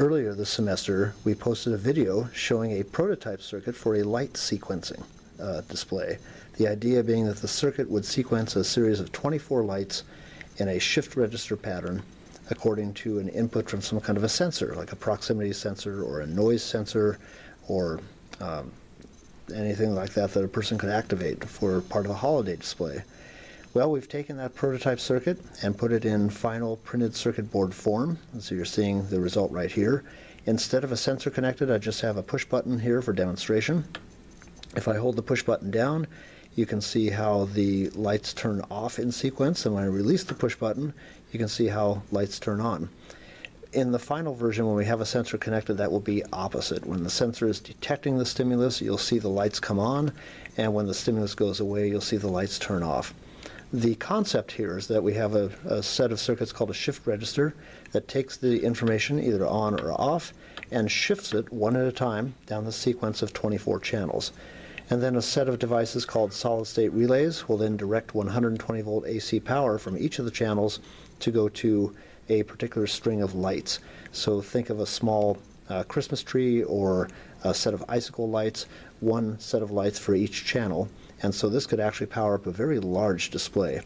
Earlier this semester, we posted a video showing a prototype circuit for a light sequencing display. The idea being that the circuit would sequence a series of 24 lights in a shift register pattern according to an input from some kind of a sensor, like a proximity sensor or a noise sensor or anything like that that a person could activate for part of a holiday display. Well, we've taken that prototype circuit and put it in final printed circuit board form. So you're seeing the result right here. Instead of a sensor connected, I just have a push button here for demonstration. If I hold the push button down, you can see how the lights turn off in sequence, and when I release the push button, you can see how lights turn on. In the final version, when we have a sensor connected, that will be opposite. When the sensor is detecting the stimulus, you'll see the lights come on, and when the stimulus goes away, you'll see the lights turn off. The concept here is that we have a set of circuits called a shift register that takes the information either on or off and shifts it one at a time down the sequence of 24 channels. And then a set of devices called solid-state relays will then direct 120 volt AC power from each of the channels to go to a particular string of lights. So think of a small Christmas tree or a set of icicle lights, one set of lights for each channel. And so this could actually power up a very large display.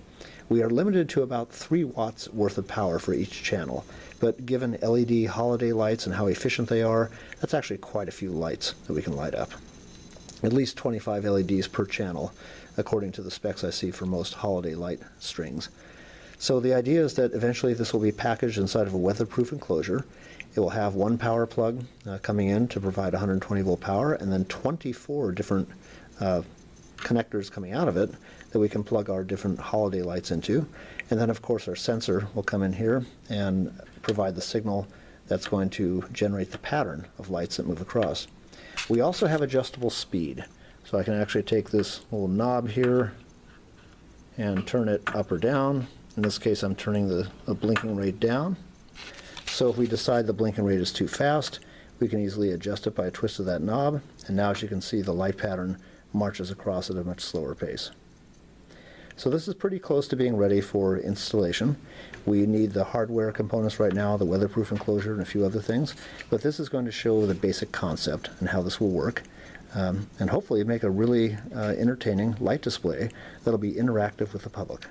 We are limited to about 3 watts worth of power for each channel, but given LED holiday lights and how efficient they are, that's actually quite a few lights that we can light up. At least 25 LEDs per channel, according to the specs I see for most holiday light strings. So the idea is that eventually this will be packaged inside of a weatherproof enclosure. It will have one power plug coming in to provide 120 volt power, and then 24 different connectors coming out of it that we can plug our different holiday lights into. And then of course our sensor will come in here and provide the signal that's going to generate the pattern of lights that move across. We also have adjustable speed. So I can actually take this little knob here and turn it up or down. In this case I'm turning the blinking rate down. So if we decide the blinking rate is too fast, we can easily adjust it by a twist of that knob. And now as you can see, the light pattern marches across at a much slower pace. So this is pretty close to being ready for installation. We need the hardware components right now, the weatherproof enclosure and a few other things, but this is going to show the basic concept and how this will work, and hopefully make a really entertaining light display that'll be interactive with the public.